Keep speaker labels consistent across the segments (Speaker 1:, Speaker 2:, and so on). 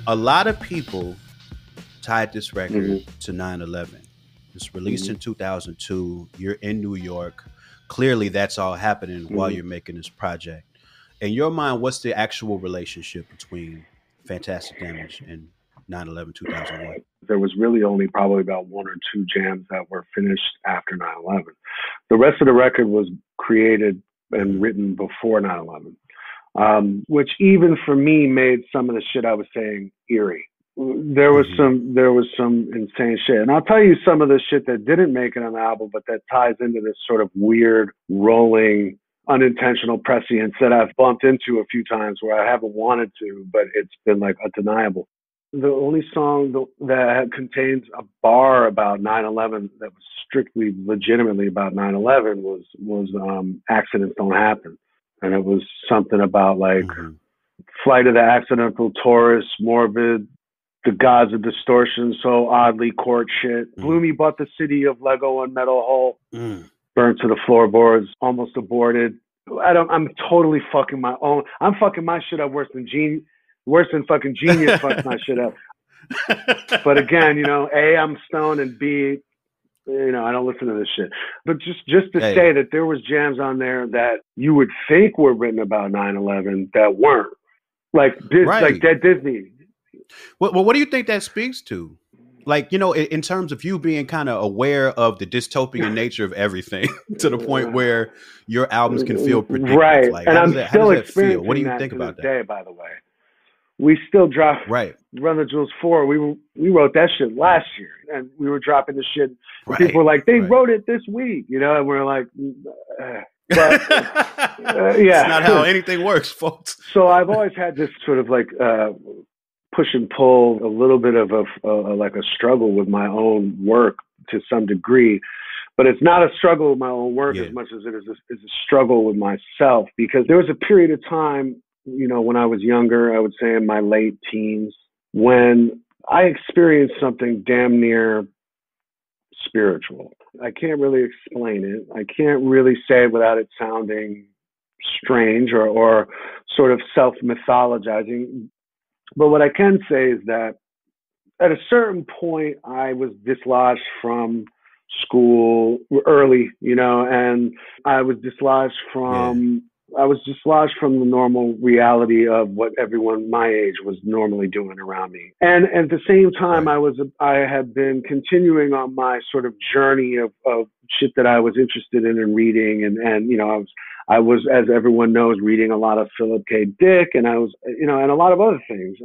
Speaker 1: A lot of people tied this record to 9/11. It's released in 2002. You're in New York. Clearly, that's all happening while you're making this project. In your mind, what's the actual relationship between Fantastic Damage and 9/11 2001?
Speaker 2: There was really only probably about one or two jams that were finished after 9/11. The rest of the record was created and written before 9/11, which even for me made some of the shit I was saying eerie. There was some insane shit. And I'll tell you some of the shit that didn't make it on the album, but that ties into this sort of weird, rolling, unintentional prescience that I've bumped into a few times where I haven't wanted to, but it's been like undeniable. The only song that contains a bar about 9/11 that was strictly, legitimately about 9/11 was Accidents Don't Happen. And it was something about like Flight of the Accidental Tourist, Morbid, The Gods of Distortion, So Oddly, Court Shit, Bloomy But the City of Lego and Metal Hull, Burnt to the Floorboards, Almost Aborted. I'm totally fucking my own. I'm fucking my shit up worse than fucking Genius fucks my shit up. But again, A, I'm stoned, and B, I don't listen to this shit. But just to say that there was jams on there that you would think were written about 9/11 that weren't. Like Dead Disney.
Speaker 1: Well, what do you think that speaks to? Like, in terms of you being kind of aware of the dystopian nature of everything to the point where your albums can feel predictive.
Speaker 2: Right.
Speaker 1: Like,
Speaker 2: and I'm still experiencing
Speaker 1: What do you
Speaker 2: that
Speaker 1: think
Speaker 2: to
Speaker 1: about
Speaker 2: this
Speaker 1: that?
Speaker 2: day, by the way. We still drop Run the Jewels 4. We wrote that shit last year, and we were dropping the shit. And people were like, they wrote it this week, and we're like, but yeah.
Speaker 1: It's not how anything works, folks.
Speaker 2: So I've always had this sort of like push and pull, a little bit of a struggle with my own work to some degree, but it's not a struggle with my own work as much as it is a struggle with myself, because there was a period of time, when I was younger, I would say in my late teens, when I experienced something damn near spiritual. I can't really explain it. I can't really say it without it sounding strange or sort of self-mythologizing. But what I can say is that at a certain point, I was dislodged from school early, and I was dislodged from the normal reality of what everyone my age was normally doing around me. And at the same time, I had been continuing on my sort of journey of shit that I was interested in reading. And I was, as everyone knows, reading a lot of Philip K. Dick, and I was, and a lot of other things.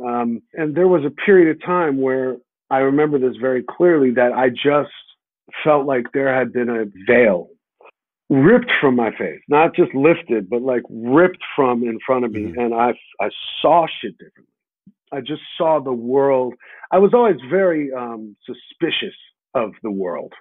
Speaker 2: And there was a period of time where I remember this very clearly, that I just felt like there had been a veil ripped from my face, not just lifted, but like ripped from in front of me. And I saw shit differently. I just saw the world. I was always very suspicious of the world.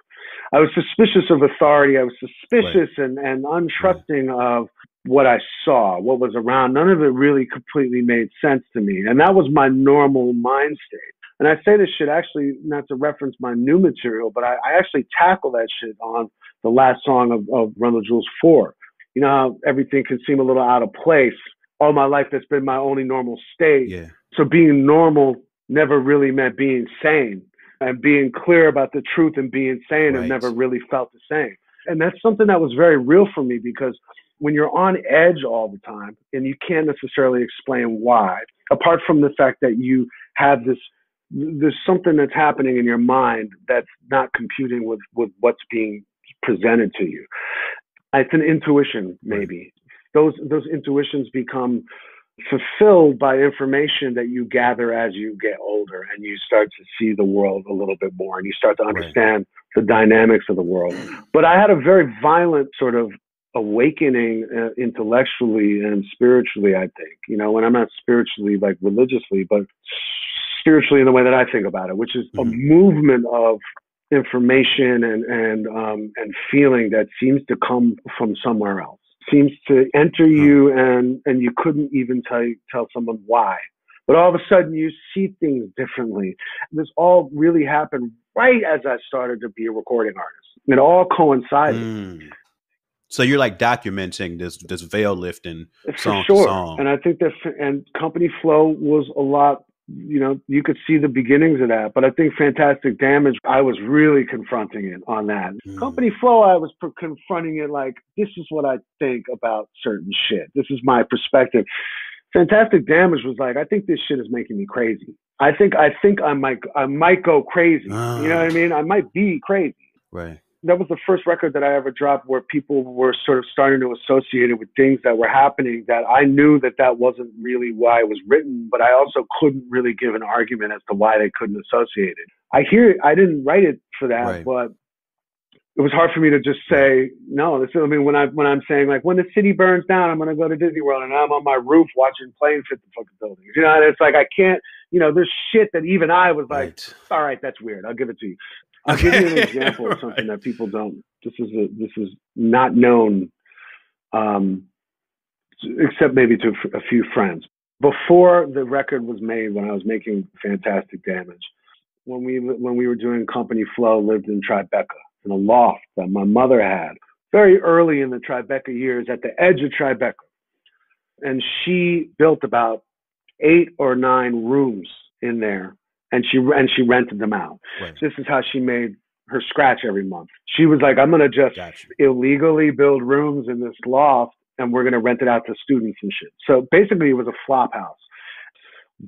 Speaker 2: I was suspicious of authority. I was suspicious and untrusting of what I saw, what was around. None of it really completely made sense to me. And that was my normal mind state. And I say this shit actually not to reference my new material, but I actually tackle that shit on the last song of Run the Jewels 4. You know how everything can seem a little out of place. All my life, that's been my only normal state.
Speaker 1: Yeah.
Speaker 2: So being normal never really meant being sane. And being clear about the truth and being sane have never really felt the same. And that's something that was very real for me, because when you're on edge all the time and you can't necessarily explain why, apart from the fact that you have there's something that's happening in your mind that's not computing with what's being presented to you. It's an intuition, maybe. Those intuitions become fulfilled by information that you gather as you get older, and you start to see the world a little bit more, and you start to understand the dynamics of the world. But I had a very violent sort of awakening intellectually and spiritually, I think. And I'm not spiritually like religiously, but spiritually in the way that I think about it, which is a movement of information and feeling that seems to come from somewhere else, seems to enter you, and you couldn't even tell someone why. But all of a sudden you see things differently. This all really happened right as I started to be a recording artist. It all coincided.
Speaker 1: So you're like documenting this veil lifting song
Speaker 2: for sure.
Speaker 1: to song.
Speaker 2: And I think and Company Flow was a lot you could see the beginnings of that. But I think Fantastic Damage, I was really confronting it on that. Company Flow, I was confronting it like, this is what I think about certain shit. This is my perspective. Fantastic Damage was like, I think this shit is making me crazy. I think I might go crazy. You know what I mean? I might be crazy.
Speaker 1: Right.
Speaker 2: That was the first record that I ever dropped where people were sort of starting to associate it with things that were happening that I knew that wasn't really why it was written, but I also couldn't really give an argument as to why they couldn't associate it. I hear it. I didn't write it for that, right. But it was hard for me to just say, no, when I'm saying like, when the city burns down, I'm going to go to Disney World and I'm on my roof watching planes hit the fucking buildings. You know, and it's like, I can't, there's shit that even I was like, all right, that's weird. I'll give it to you. I'll give you an example of something that people don't. This is not known, except maybe to a few friends. Before the record was made, when I was making Fantastic Damage, when we were doing Company Flow, lived in Tribeca in a loft that my mother had very early in the Tribeca years, at the edge of Tribeca, and she built about 8 or 9 rooms in there. And she rented them out. Right. This is how she made her scratch every month. She was like, I'm going to just illegally build rooms in this loft and we're going to rent it out to students and shit. So basically it was a flop house.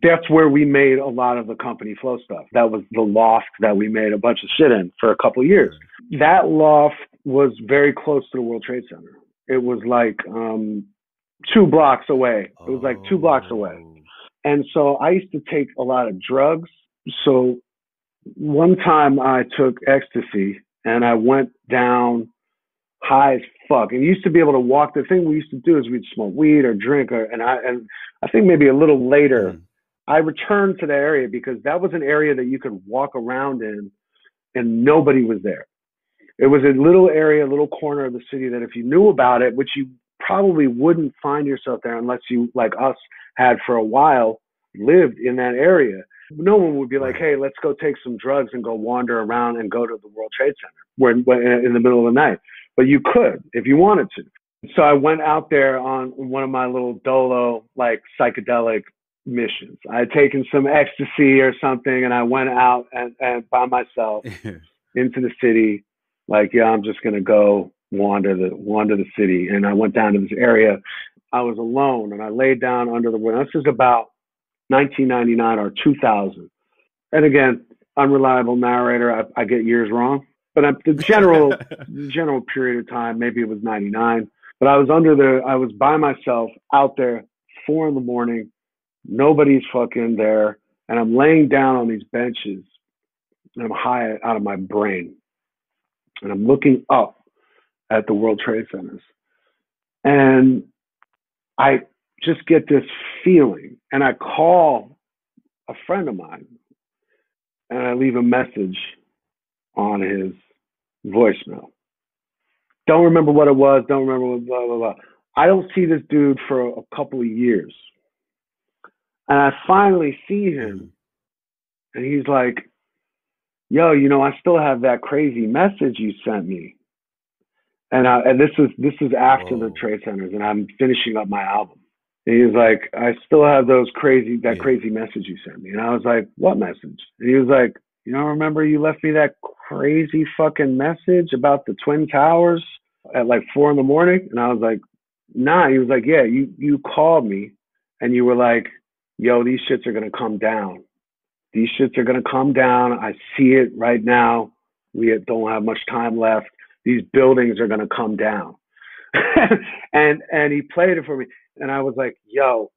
Speaker 2: That's where we made a lot of the Company Flow stuff. That was the loft that we made a bunch of shit in for a couple of years. That loft was very close to the World Trade Center. It was like 2 blocks away. It was like 2 blocks away. And so I used to take a lot of drugs. So one time I took ecstasy and I went down high as fuck. And you used to be able to walk. The thing we used to do is we'd smoke weed or drink, and I think maybe a little later, I returned to the area because that was an area that you could walk around in and nobody was there. It was a little area, a little corner of the city that if you knew about it, which you probably wouldn't find yourself there unless you, like us, had for a while lived in that area. No one would be like, hey, let's go take some drugs and go wander around and go to the World Trade Center when in the middle of the night. But you could if you wanted to. So I went out there on one of my little dolo, like psychedelic missions. I had taken some ecstasy or something and I went out and by myself into the city. Like, yeah, I'm just going to go wander the city. And I went down to this area. I was alone and I laid down under the window. This is about 1999 or 2000. And again, unreliable narrator. I get years wrong, but the general period of time, maybe it was 99, but I was by myself out there, 4 a.m. Nobody's fucking there. And I'm laying down on these benches and I'm high out of my brain. And I'm looking up at the World Trade Centers. And I just get this feeling, and I call a friend of mine and I leave a message on his voicemail. Don't remember what it was. Don't remember what blah, blah, blah. I don't see this dude for a couple of years. And I finally see him and he's like, yo, I still have that crazy message you sent me. And this is after the Trade Centers and I'm finishing up my album. And he was like, I still have crazy message you sent me. And I was like, what message? And he was like, remember you left me that crazy fucking message about the Twin Towers at like 4 a.m? And I was like, nah. He was like, yeah, you called me and you were like, yo, these shits are going to come down. These shits are going to come down. I see it right now. We don't have much time left. These buildings are going to come down. and he played it for me. And I was like, yo,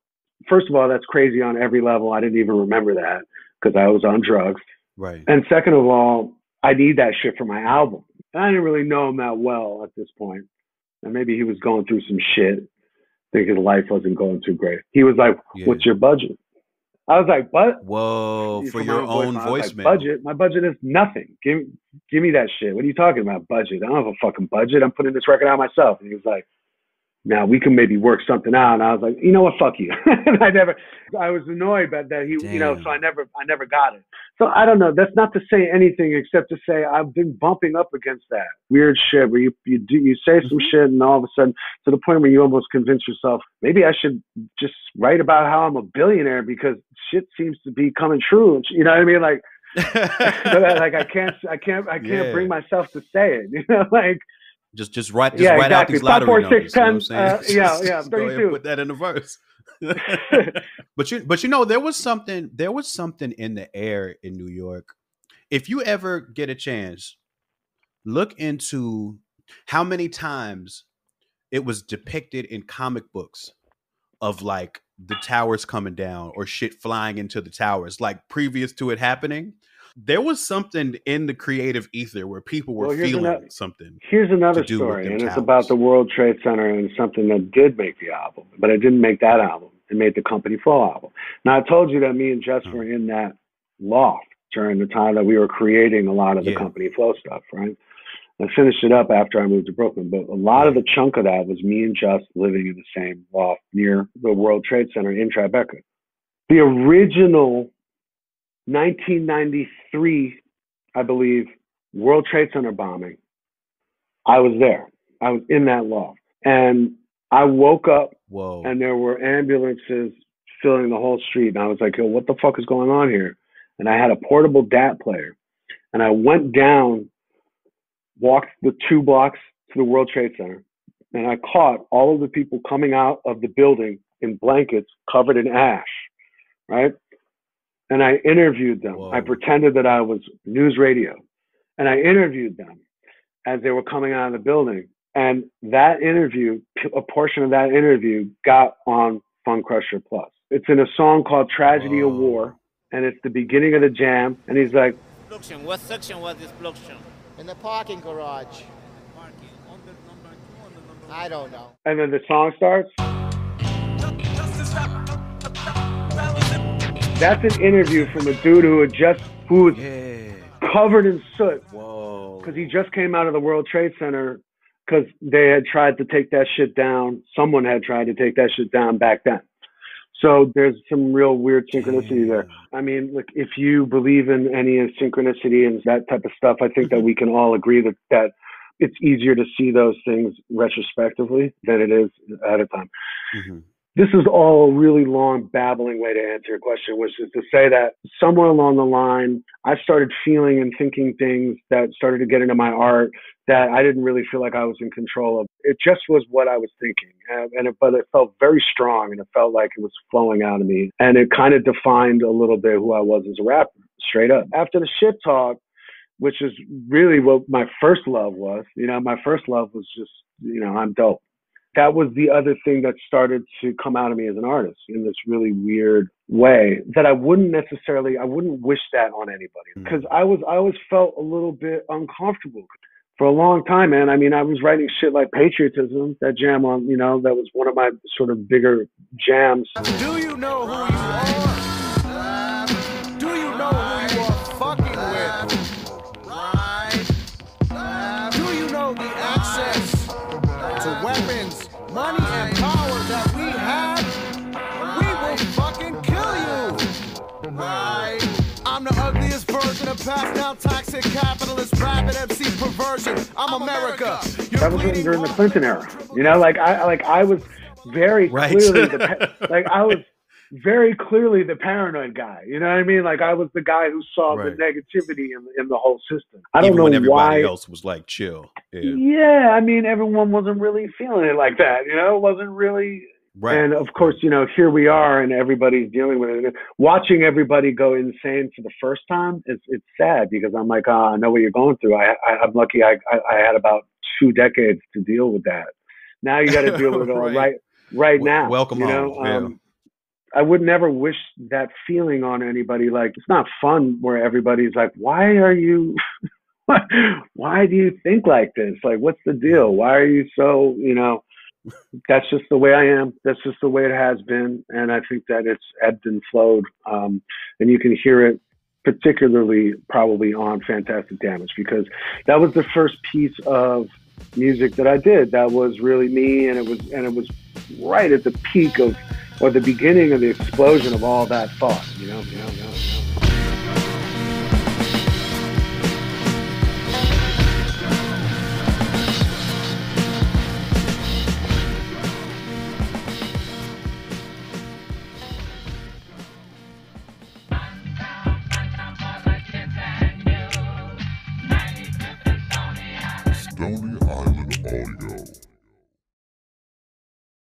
Speaker 2: first of all, that's crazy on every level. I didn't even remember that because I was on drugs.
Speaker 1: Right.
Speaker 2: And second of all, I need that shit for my album. And I didn't really know him that well at this point. And maybe he was going through some shit. I think his life wasn't going too great. He was like, what's your budget? I was like, what?
Speaker 1: Whoa, for your own voicemail.
Speaker 2: Like, budget? My budget is nothing. Give me that shit. What are you talking about, budget? I don't have a fucking budget. I'm putting this record out myself. And he was like, Now we can maybe work something out. And I was like, you know what, fuck you. And I was annoyed that he, you know, so I never got it. So I don't know. That's not to say anything except to say I've been bumping up against that weird shit where you say some shit and all of a sudden to the point where you almost convince yourself maybe I should just write about how I'm a billionaire because shit seems to be coming true. You know what I mean? Like, like I can't bring myself to say it. You know, like.
Speaker 1: Just write out these lottery numbers.
Speaker 2: 5, 4, 6, 10.
Speaker 1: You know what I'm saying?
Speaker 2: Yeah, 32.
Speaker 1: Go ahead and put that in the verse. but you know, there was something in the air in New York. If you ever get a chance, look into how many times it was depicted in comic books of like the towers coming down or shit flying into the towers, like previous to it happening. There was something in the creative ether where people were feeling something.
Speaker 2: Here's another story, and it's about the World Trade Center and something that did make the album, but it didn't make that album. It made the Company Flow album. Now, I told you that me and Jess were in that loft during the time that we were creating a lot of the Company Flow stuff, right? I finished it up after I moved to Brooklyn, but a lot of the chunk of that was me and Jess living in the same loft near the World Trade Center in Tribeca. The original 1993, I believe, World Trade Center bombing. I was there. I was in that loft. And I woke up and there were ambulances filling the whole street. And I was like, yo, what the fuck is going on here? And I had a portable DAT player. And I went down, walked the 2 blocks to the World Trade Center. And I caught all of the people coming out of the building in blankets covered in ash, right? And I interviewed them. I pretended that I was news radio. And I interviewed them as they were coming out of the building. And that interview, a portion of that interview got on Fun Crusher Plus. It's in a song called Tragedy of War. And it's the beginning of the jam. And he's like,
Speaker 3: what section was this production? In the parking garage. Parking. On the number 2 on the number 1? I don't know.
Speaker 2: And then the song starts. That's an interview from a dude who was covered in soot. Because he just came out of the World Trade Center because they had tried to take that shit down. Someone had tried to take that shit down back then. So there's some real weird synchronicity there. I mean, look, if you believe in any synchronicity and that type of stuff, I think that we can all agree that it's easier to see those things retrospectively than it is at a time. Mm-hmm. This is all a really long, babbling way to answer your question, which is to say that somewhere along the line, I started feeling and thinking things that started to get into my art that I didn't really feel like I was in control of. It just was what I was thinking. But it felt very strong, and it felt like it was flowing out of me. And it kind of defined a little bit who I was as a rapper, straight up. After the shit talk, which is really what my first love was, my first love was just, I'm dope. That was the other thing that started to come out of me as an artist in this really weird way that I wouldn't wish that on anybody, because I always felt a little bit uncomfortable for a long time, man. I mean, I was writing shit like Patriotism, that jam on, that was one of my sort of bigger jams.
Speaker 3: Do you know who you are? Do you know who you are fucking with? Right? Do you know the access to weapons, money, and power that we have? We will fucking kill you. Right? I'm the ugliest version of passed down toxic capitalist rapid MC perversion. I'm America.
Speaker 2: That was written during the Clinton era. I was very clearly the paranoid guy. You know what I mean? Like, I was the guy who saw the negativity in the whole system. I don't know when
Speaker 1: everybody else was like chill.
Speaker 2: Yeah, I mean, everyone wasn't really feeling it like that. It wasn't really. Right. And of course, here we are, and everybody's dealing with it. Watching everybody go insane for the first time, it's sad, because I'm like, I know what you're going through. I'm lucky I had about 2 decades to deal with that. Now you got to deal with it all right now.
Speaker 1: Welcome home.
Speaker 2: I would never wish that feeling on anybody. Like, it's not fun where everybody's like, why are you, why do you think like this? Like, what's the deal? Why are you so, that's just the way I am. That's just the way it has been. And I think that it's ebbed and flowed. And you can hear it particularly probably on Fantastic Damage, because that was the first piece of music that I did that was really me, and it was right at the peak of, or the beginning of the explosion of all that thought, you know.
Speaker 4: Stony Island Audio.